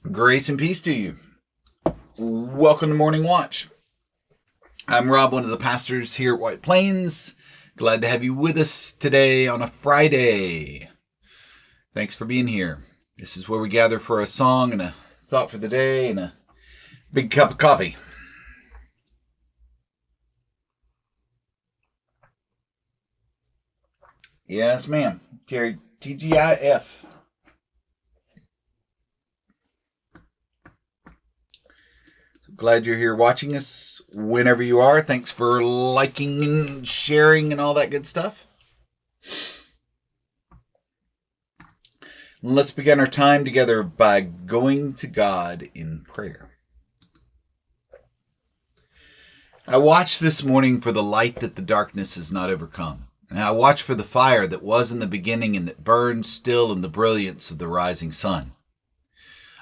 Grace and peace to you. Welcome to Morning Watch. I'm Rob, one of the pastors here at White Plains. Glad to have you with us today on a Friday. Thanks for being here. This is where we gather for a song and a thought for the day and a big cup of coffee. Yes, ma'am. Terry, TGIF. Glad you're here watching us whenever you are. Thanks for liking and sharing and all that good stuff. Let's begin our time together by going to God in prayer. I watch this morning for the light that the darkness has not overcome. And I watch for the fire that was in the beginning and that burns still in the brilliance of the rising sun.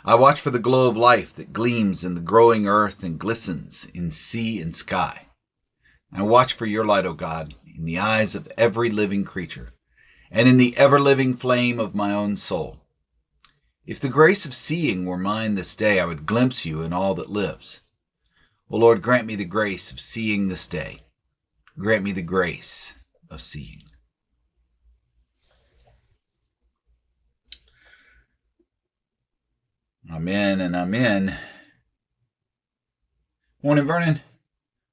I watch for the glow of life that gleams in the growing earth and glistens in sea and sky. I watch for your light, O God, in the eyes of every living creature, and in the ever-living flame of my own soul. If the grace of seeing were mine this day, I would glimpse you in all that lives. O Lord, grant me the grace of seeing this day. Grant me the grace of seeing. Amen and amen. Morning, Vernon.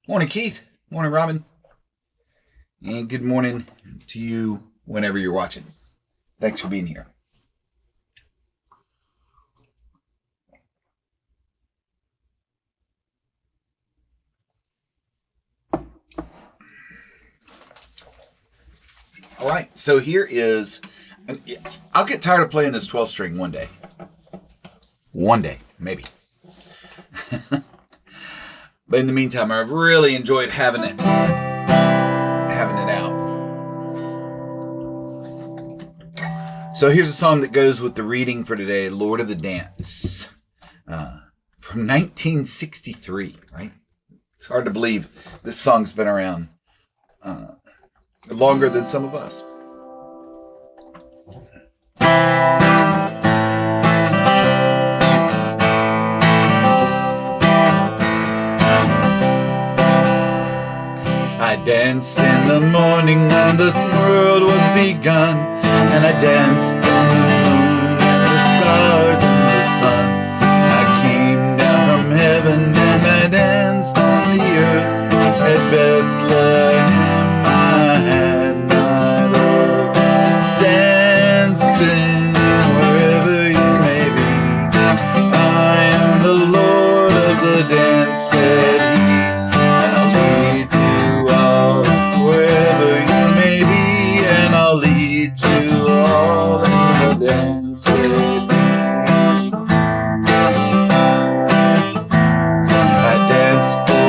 Morning, Keith. Morning, Robin. And good morning to you whenever you're watching. Thanks for being here. All right, so here is, I'll get tired of playing this 12 string one day. One day, maybe. But in the meantime, I've really enjoyed having it out. So here's a song that goes with the reading for today, Lord of the Dance, from 1963, right? It's hard to believe this song's been around longer than some of us. I danced in the morning when the world was begun, and I danced in the moon and the stars and the sun. I came down from heaven and I danced on the earth at Bethlehem. I had my Lord dancing wherever you may be. I am the Lord of the dance, said he.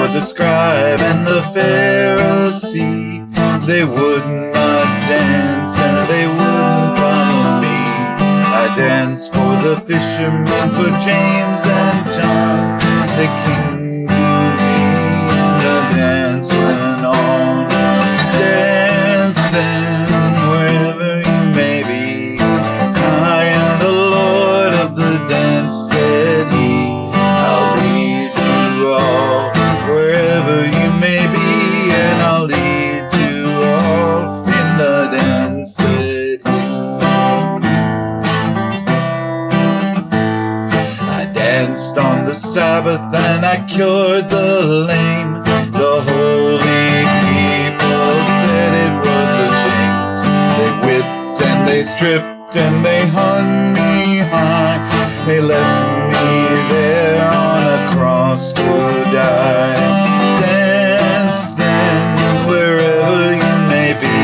The scribe and the Pharisee, they would not dance and they wouldn't follow me. I danced for the fishermen, for James and John. The king grew me and the dance went on. Dance then wherever you may be. I am the Lord of the dance, said he. I'll lead you all wherever you may be, and I'll lead you all in the dance, said he. I danced on the Sabbath and I cured the lame. The holy people said it was a shame. They whipped and they stripped and they hung me high. They left me there on a cross to die. Dance then wherever you may be.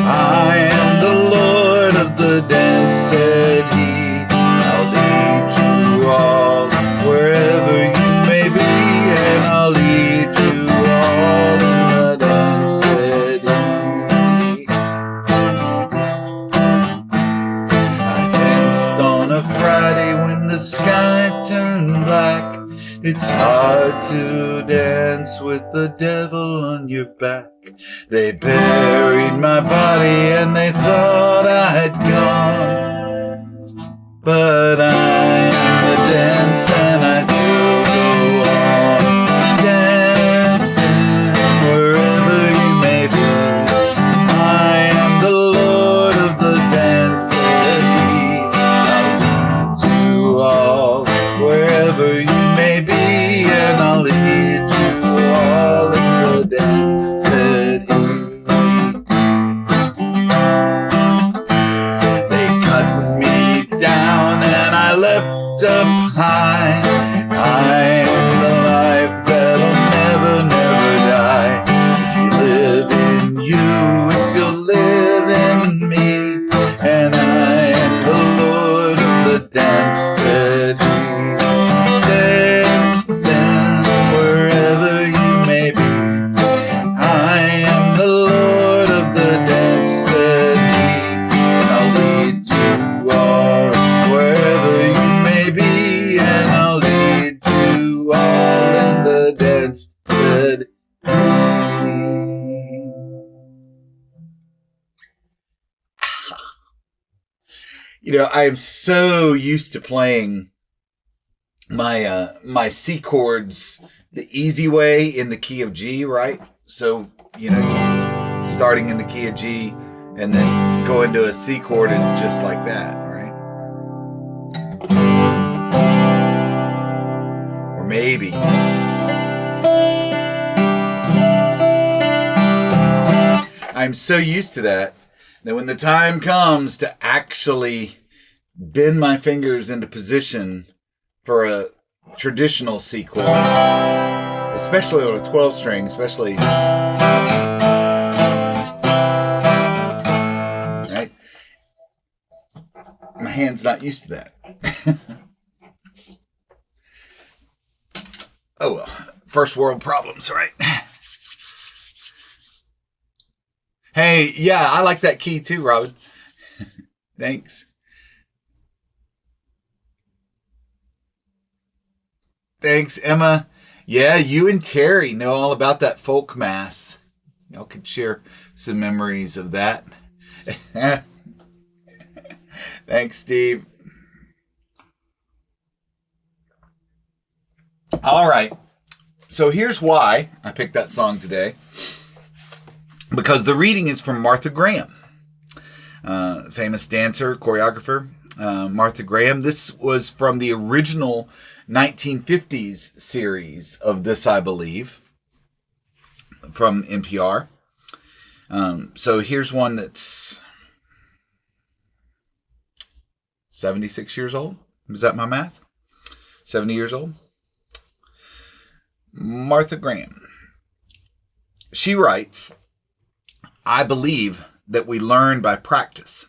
I am the Lord of the dance, said he. I'll lead you all wherever you may be, and I'll lead you all in the dance, said he. I danced on a Friday when the sky turned black. It's hard to dance with the devil on your back. They buried my body and they thought I had gone. but I am the dance and I still go on dancing wherever you may be. I am the Lord of the dance, said he. I'll lead you all wherever you may be, and I'll lead you all in the dance, said he. They cut me down and I leapt up high. I am the life that'll never, never die. If you live in you, if you live in me, and I am the Lord of the dance, said he. Dance then wherever you may be. I am the Lord of the dance, said he. I'll lead you all wherever you may be, and I'll lead you all in the dance, said he. You know, I am so used to playing my my C chords the easy way in the key of G, right? So, you know, just starting in the key of G and then going to a C chord is just like that, right? Or maybe I'm so used to that when the time comes to actually bend my fingers into position for a traditional C chord, especially on a 12 string, especially, right? My hand's not used to that. Oh well, first world problems, right? Hey, yeah, I like that key too, Robin. Thanks. Thanks, Emma. Yeah, you and Terry know all about that folk mass. Y'all could share some memories of that. Thanks, Steve. All right. So here's why I picked that song today. Because the reading is from Martha Graham, famous dancer, choreographer, Martha Graham. This was from the original 1950s series of This I Believe from NPR. So here's one that's 76 years old. Is that my math? 70 years old? Martha Graham. She writes, I believe that we learn by practice.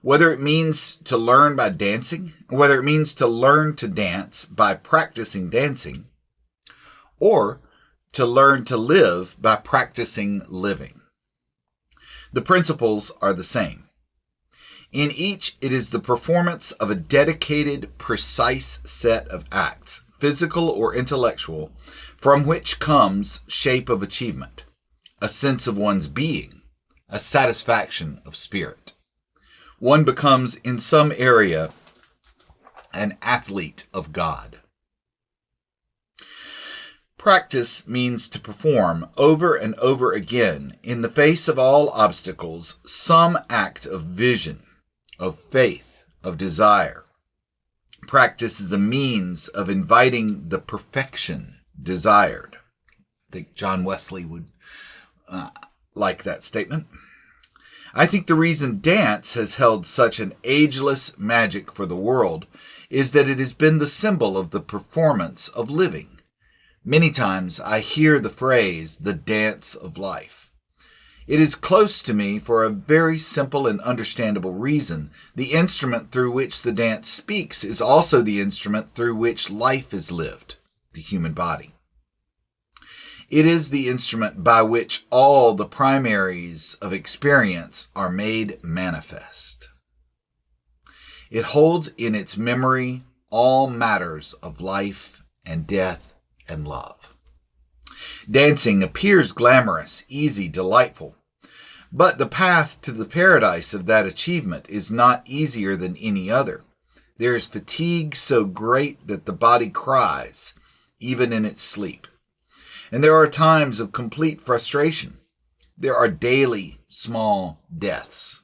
Whether it means to learn by dancing, whether it means to learn to dance by practicing dancing, or to learn to live by practicing living. The principles are the same. In each, it is the performance of a dedicated, precise set of acts, physical or intellectual, from which comes shape of achievement, a sense of one's being, a satisfaction of spirit. One becomes, in some area, an athlete of God. Practice means to perform over and over again, in the face of all obstacles, some act of vision, of faith, of desire. Practice is a means of inviting the perfection desired. I think John Wesley would like that statement. I think the reason dance has held such an ageless magic for the world is that it has been the symbol of the performance of living. Many times I hear the phrase, the dance of life. It is close to me for a very simple and understandable reason. The instrument through which the dance speaks is also the instrument through which life is lived, the human body. It is the instrument by which all the primaries of experience are made manifest. It holds in its memory all matters of life and death and love. Dancing appears glamorous, easy, delightful, but the path to the paradise of that achievement is not easier than any other. There is fatigue so great that the body cries, even in its sleep. And there are times of complete frustration. There are daily small deaths.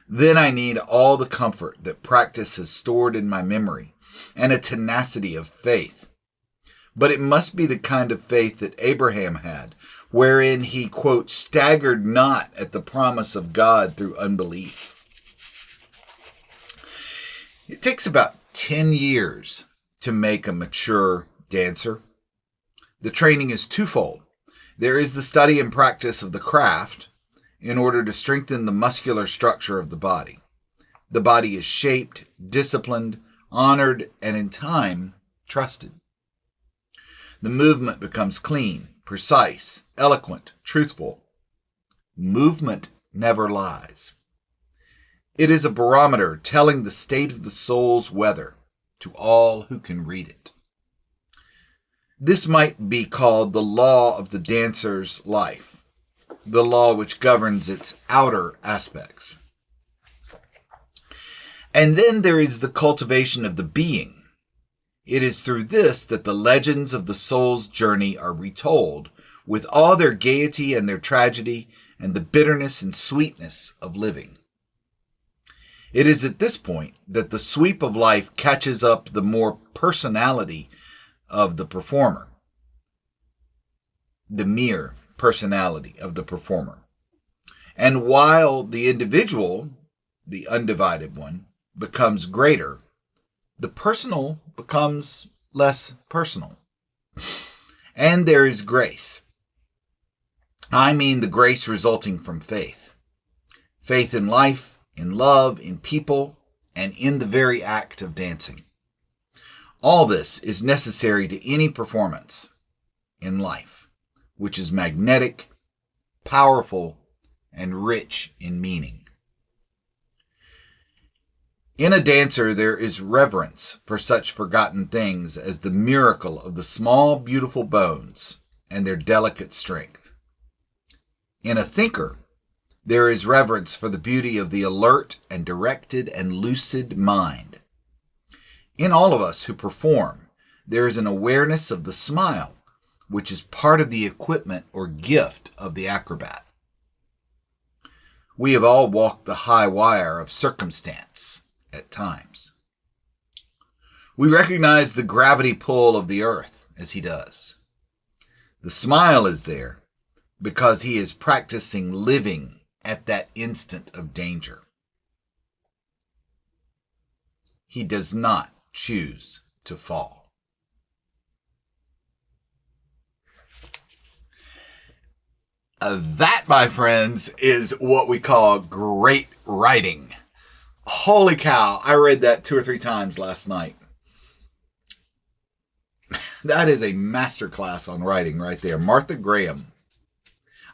Then I need all the comfort that practice has stored in my memory and a tenacity of faith. But it must be the kind of faith that Abraham had, wherein he, quote, staggered not at the promise of God through unbelief. It takes about 10 years to make a mature dancer. The training is twofold. There is the study and practice of the craft in order to strengthen the muscular structure of the body. The body is shaped, disciplined, honored, and in time, trusted. The movement becomes clean, precise, eloquent, truthful. Movement never lies. It is a barometer telling the state of the soul's weather to all who can read it. This might be called the law of the dancer's life, the law which governs its outer aspects. And then there is the cultivation of the being. It is through this that the legends of the soul's journey are retold, with all their gaiety and their tragedy, and the bitterness and sweetness of living. It is at this point that the sweep of life catches up the more personality of the performer, the mere personality of the performer. And while the individual, the undivided one, becomes greater, the personal becomes less personal. And there is grace. I mean the grace resulting from faith. Faith in life, in love, in people, and in the very act of dancing. All this is necessary to any performance in life, which is magnetic, powerful, and rich in meaning. In a dancer, there is reverence for such forgotten things as the miracle of the small, beautiful bones and their delicate strength. In a thinker, there is reverence for the beauty of the alert and directed and lucid mind. In all of us who perform, there is an awareness of the smile, which is part of the equipment or gift of the acrobat. We have all walked the high wire of circumstance at times. We recognize the gravity pull of the earth as he does. The smile is there because he is practicing living at that instant of danger. He does not choose to fall. That, my friends, is what we call great writing. Holy cow, I read that 2 or 3 times last night. That is a masterclass on writing right there. Martha Graham.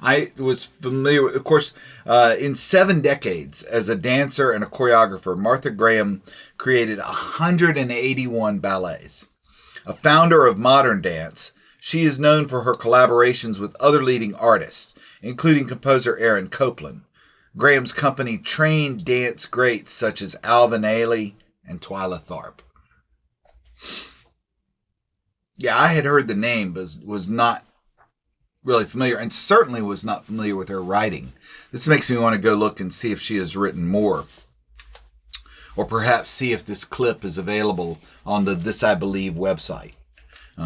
I was familiar with, of course, in 7 decades as a dancer and a choreographer, Martha Graham created 181 ballets. A founder of modern dance, she is known for her collaborations with other leading artists, including composer Aaron Copland. Graham's company trained dance greats such as Alvin Ailey and Twyla Tharp. Yeah, I had heard the name, but was not really familiar, and certainly was not familiar with her writing. This makes me want to go look and see if she has written more, or perhaps see if this clip is available on the This I Believe website.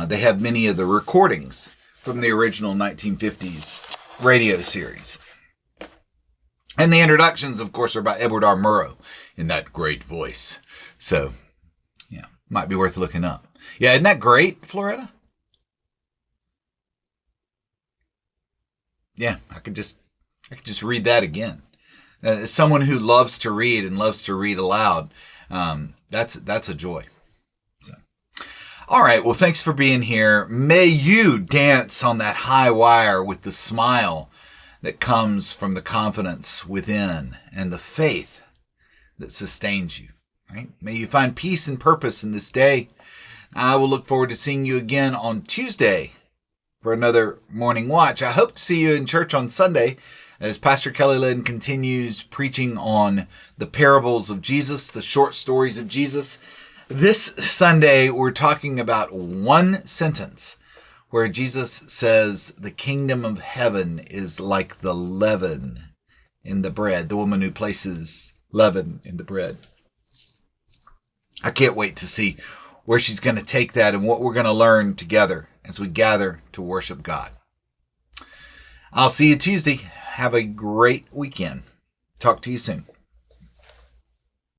They have many of the recordings from the original 1950s radio series. And the introductions, of course, are by Edward R. Murrow in that great voice. So, yeah, might be worth looking up. Yeah, isn't that great, Floretta? Yeah, I could just read that again. As someone who loves to read and loves to read aloud, that's a joy. So, all right, well, thanks for being here. May you dance on that high wire with the smile that comes from the confidence within and the faith that sustains you. Right? May you find peace and purpose in this day. I will look forward to seeing you again on Tuesday for another morning watch. I hope to see you in church on Sunday. as Pastor Kelly Lynn continues preaching on the parables of Jesus, the short stories of Jesus. This Sunday, we're talking about one sentence where Jesus says the kingdom of heaven is like the leaven in the bread, the woman who places leaven in the bread. I can't wait to see where she's going to take that and what we're going to learn together as we gather to worship God. I'll see you Tuesday. Have a great weekend. Talk to you soon.